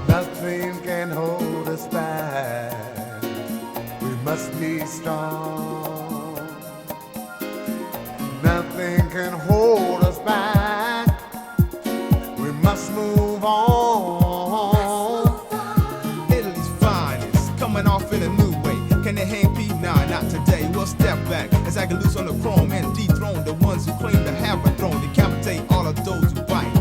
Nothing can hold us back. We must be strong. Nothing can hold us back. We must move on. Italy's finest, coming off in a new way. Can they hang P? Nah, not today. We'll step back as I get loose on the chrome and dethrone the ones who claim to have a throne. Decapitate all of those who bite.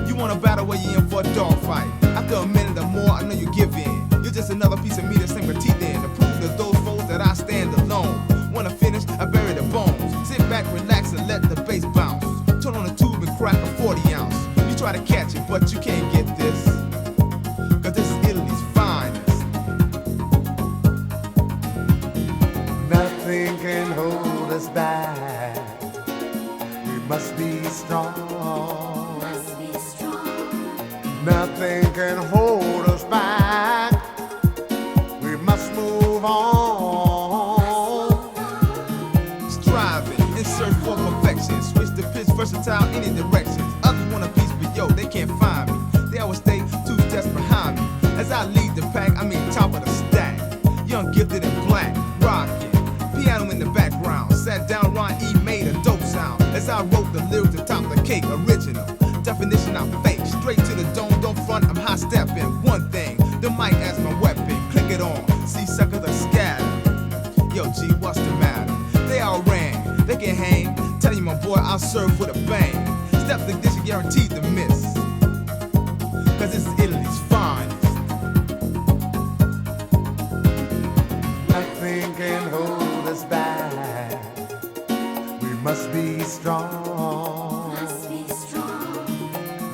You want a battle where you in for a dogfight? After a minute or more, I know you give in. You're just another piece of meat to sink my teeth in. To prove to those foes that I stand alone. Wanna finish? I bury the bones. Sit back, relax, and let the bass bounce. Turn on the tube and crack a 40 ounce. You try to catch it, but you can't get this. Cause this is Italy's finest. Nothing can hold us back. We must be strong. Nothing can hold us back. We must move on. Striving in search for perfection. Switch the pitch, versatile, any directions. Others want a piece, but yo, they can't find me. They always stay 2 steps behind me. As I lead the pack, I mean top of the stack. Young, gifted, and black, rocking. Piano in the background. Sat down, Ron E made a dope sound. As I wrote the lyrics to top the cake, original. Definition, I'm fake. Straight to the dome, don't front, I'm high stepping. One thing, the mic as my weapon. Click it on, see suckers are scattered. Yo, G, what's the matter? They all ran, they can hang. Tell you, my boy, I'll serve with a bang. Step the dish, guaranteed to miss. Cause this is Italy's finest. Nothing can hold us back. We must be strong.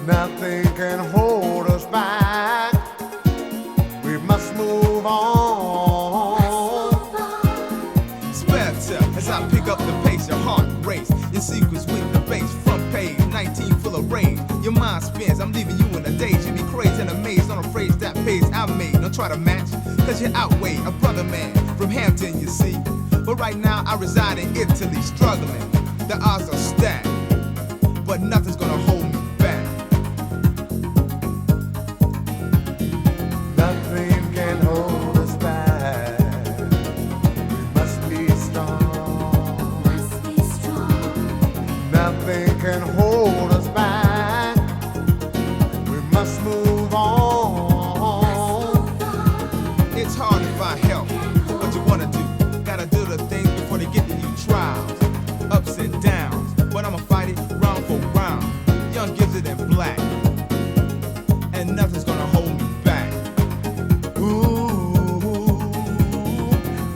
Nothing can hold us back. We must move on. Spectre, as I pick up the pace, your heart race. Your secrets with the bass, front page, 19 full of rage. Your mind spins, I'm leaving you in a daze. You be crazed and amazed on a phrase that pays I made. Don't try to match, cause you outweigh a brother man from Hampton, you see. But right now I reside in Italy, struggling. The odds are stacked, but nothing's gonna hold me back. Nothing can hold us back. We must be strong. Nothing can hold us back. We must move on. It's hard to find help. What you wanna do? Gotta do the things before they get to you. Trials, ups and downs, but I'ma fight it round for round. Young, gifted, and black, and nothing's gonna hold me back. Ooh,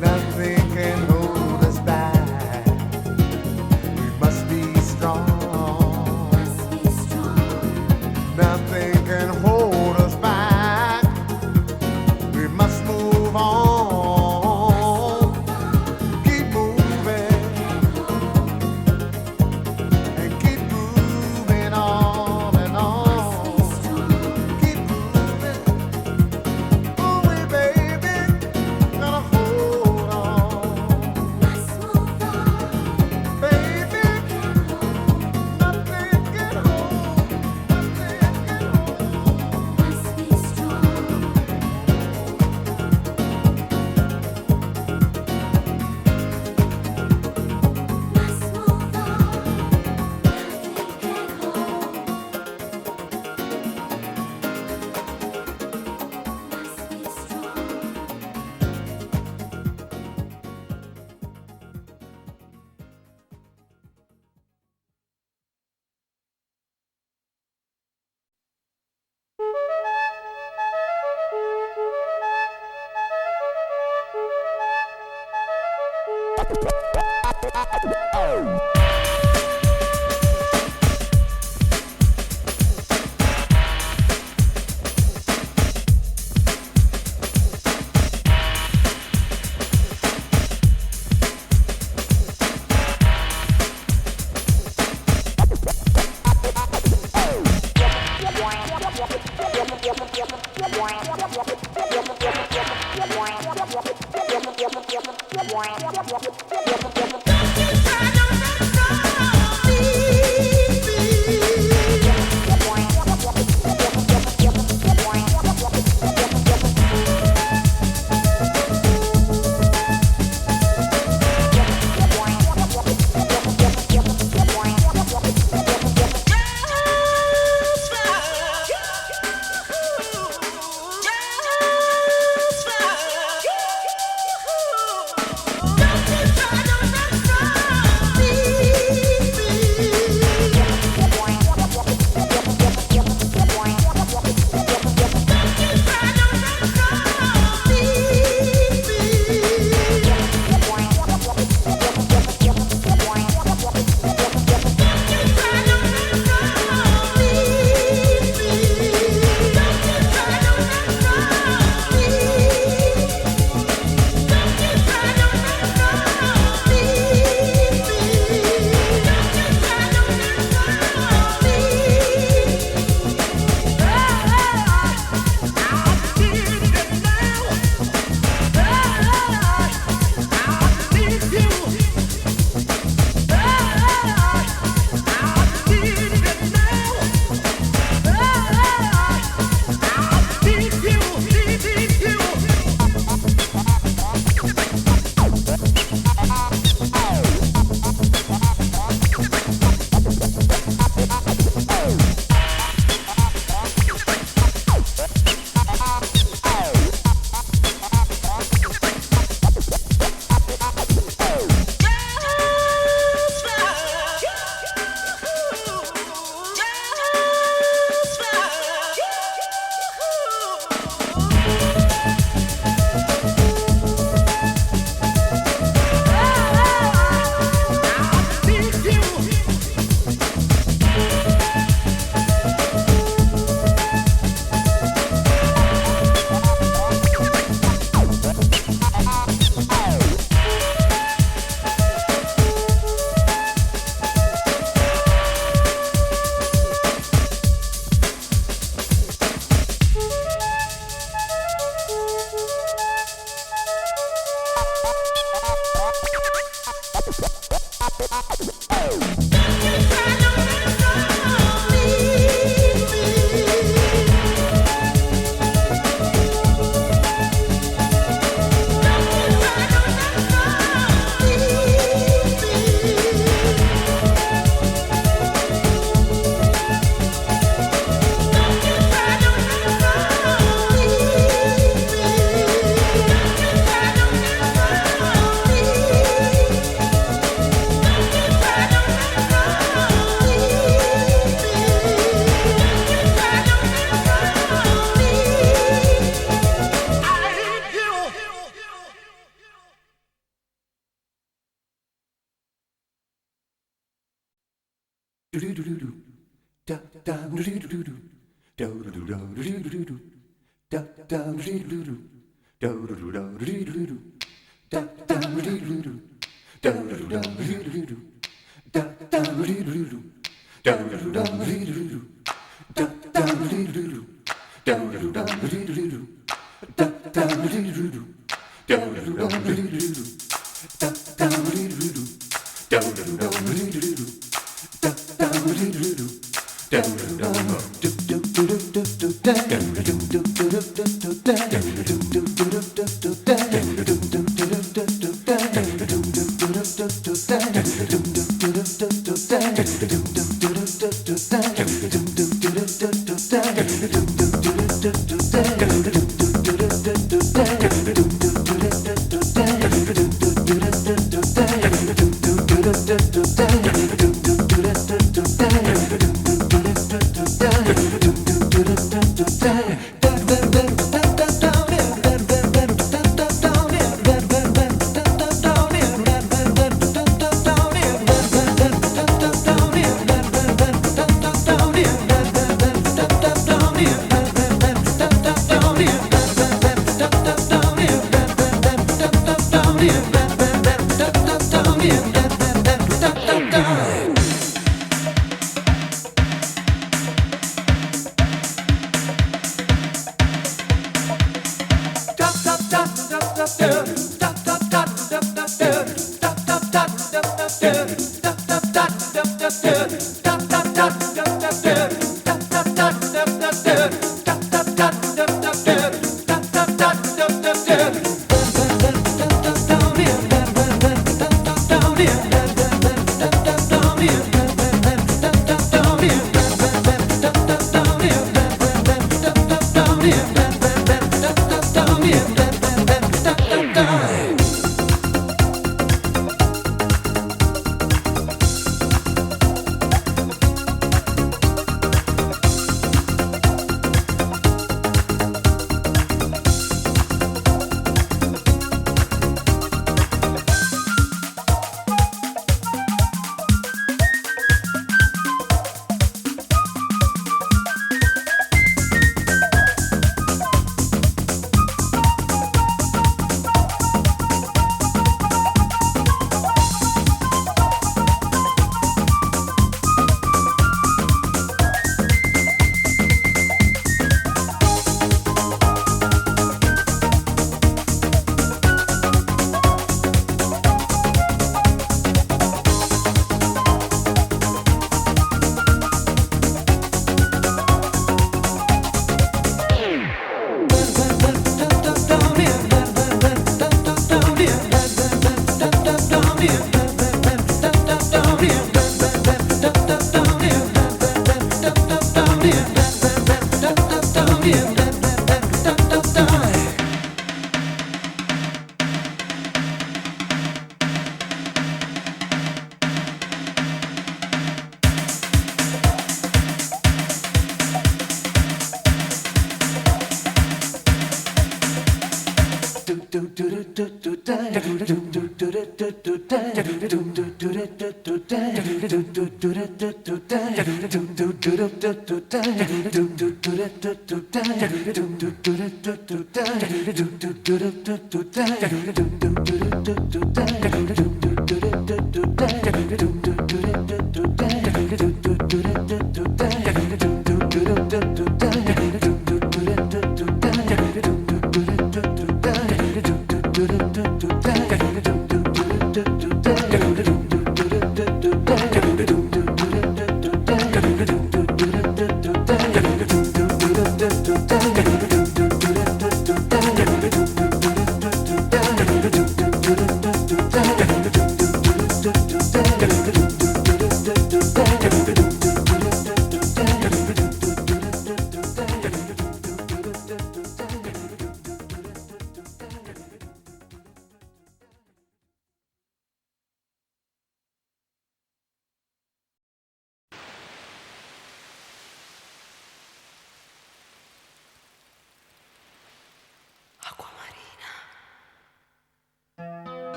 nothing can hold us back. We must be strong. Nothing can hold us back. We must move on. Keep moving and keep moving on and on. Keep moving. Oh, baby, gotta hold on. Baby, nothing can hold.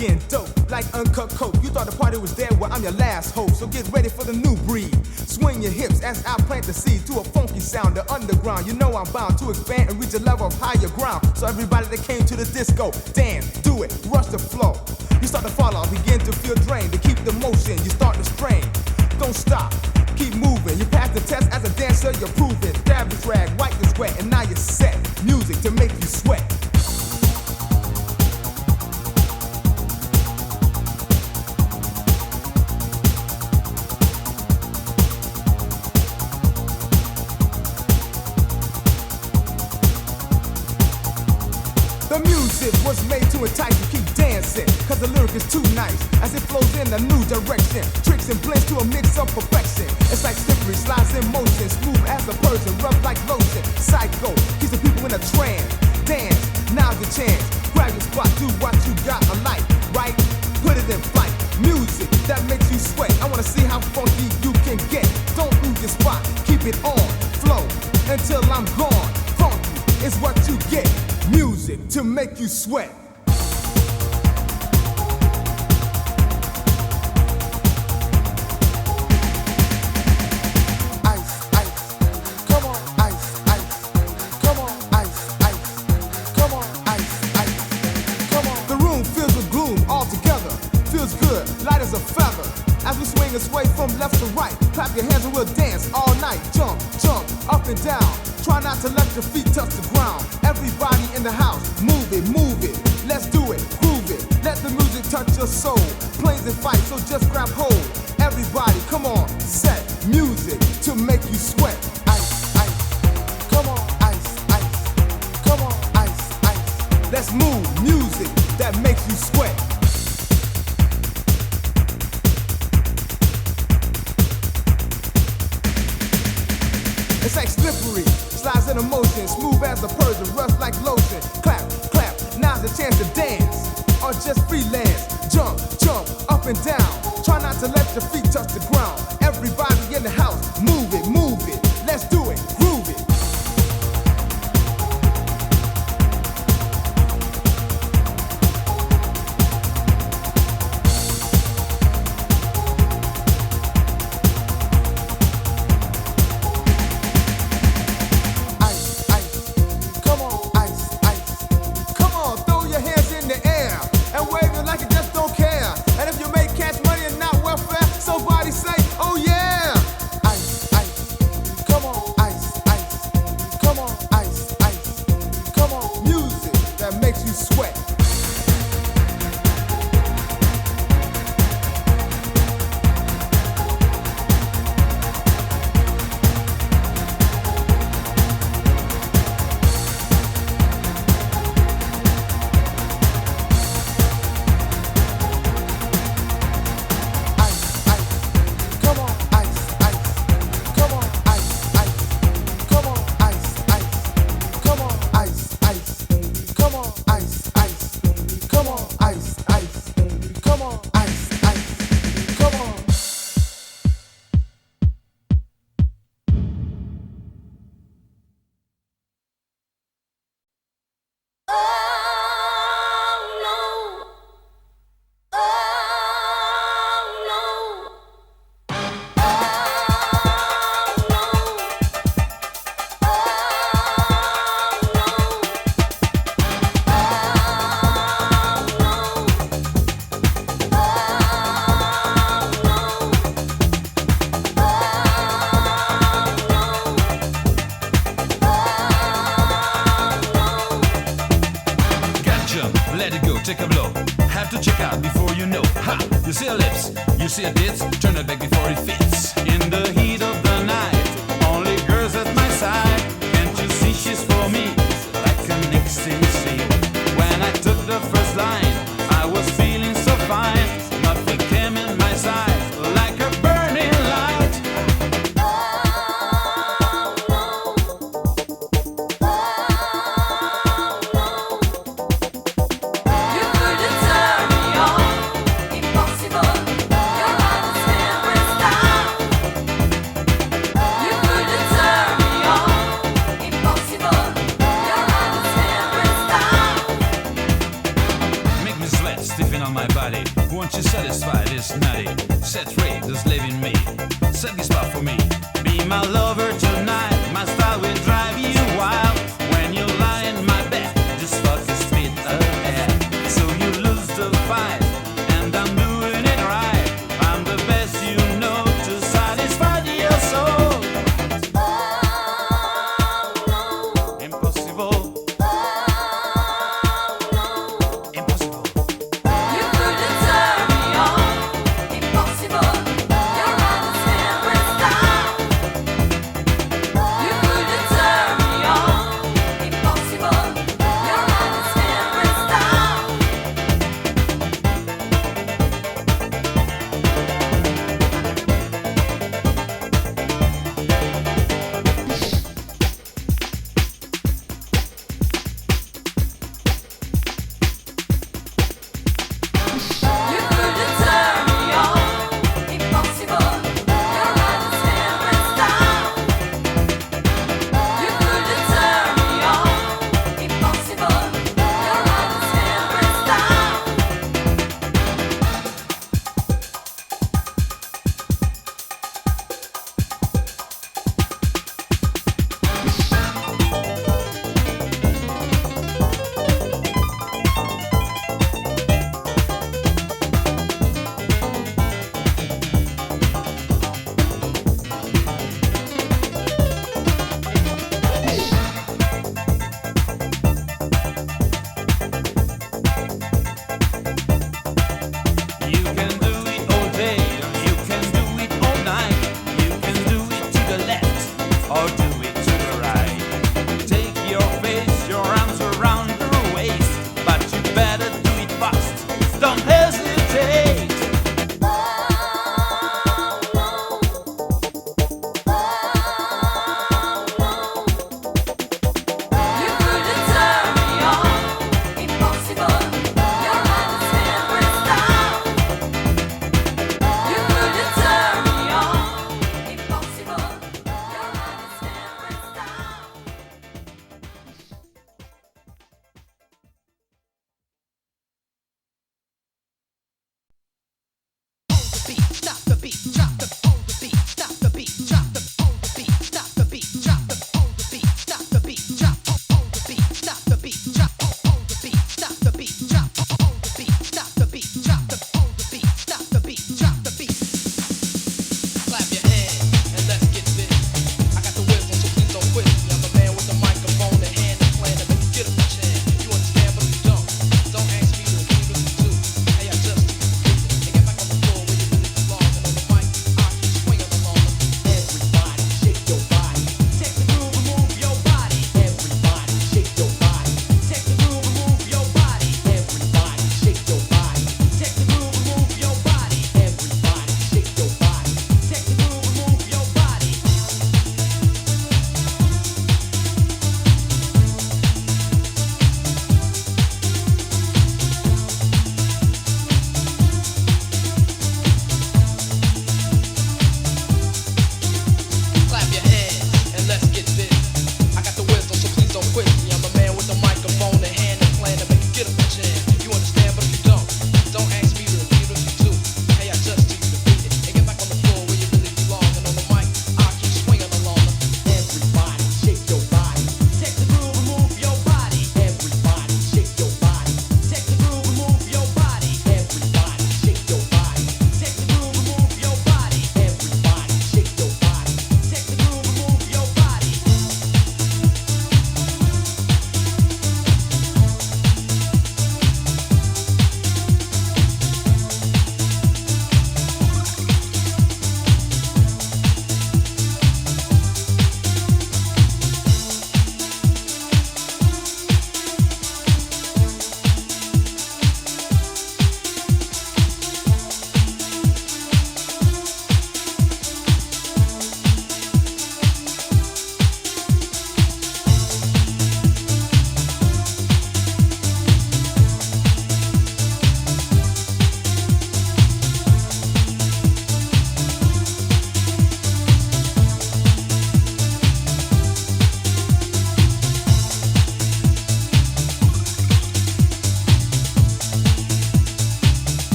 again, dope, like uncut coke. You thought the party was dead, well, I'm your last host. So get ready for the new breed. Swing your hips as I plant the seed to a funky sound, the underground. You know I'm bound to expand and reach a level of higher ground. So everybody that came to the disco, dance, do it, rush the flow. You start to fall off, begin to feel drained. To keep the motion, you start to strain. Don't stop, keep moving. You pass the test as a dancer, you're proving. Grab the drag, wipe the sweat, and now you're set. Music to make you sweat. The music was made to entice you, keep dancing, cause the lyric is too nice, as it flows in a new direction, tricks and blends to a mix of perfection. It's like slippery, slides in motion, smooth as a Persian, rough like lotion. Psycho, keeps the people in a trance. Dance, now's your chance. Grab your spot, do what you got a like, right? Put it in flight. Music that makes you sweat. I wanna see how funky you can get. Don't lose your spot, keep it on, flow until I'm gone. Funky is what you get. Music to make you sweat. Ice, ice, come on, ice, ice, come on, ice, ice, come on, ice, ice, come on. The room fills with gloom altogether. Feels good, light as a feather. As we swing and sway from left to right, clap your hands and we'll dance all night. Jump, jump, up and down. Try not to let your feet touch the ground. Everybody in the house, move it, move it. Let's do it, groove it. Let the music touch your soul. Planes and fight, so just grab hold. Everybody, come on, set music to make you sweat. Ice, ice, come on, ice, ice, come on, ice, ice. Let's move music that makes you sweat. It's like slippery, slides in motion, smooth as a Persian, rough like lotion. Clap, clap, now's the chance to dance, or just freelance. Jump, jump, up and down. Try not to let your feet touch the ground. Everybody in the house, move it, move it. Let's do it, groove it. you sweat. Take a blow, have to check out before you know. Ha! You see her lips, you see her tits, turn it back before it fits. In the heat of the night, only girls at my side. Can't you see she's for me, like an ecstasy. When I took the first line, I was feeling so fine. Nothing came in my sight, like a burning light. Won't you satisfy this nutty? Set free the slave in me. Set this spot for me. Be my lover tonight. My style will drive you wild. When you lie in my bed, this fuck is fit ahead. So you lose the fight, and I'm doing it right. I'm the best you know to satisfy your soul. Impossible. Impossible.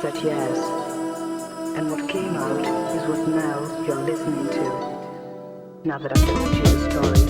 said yes. And what came out is what now you're listening to. Now that I've told you the story.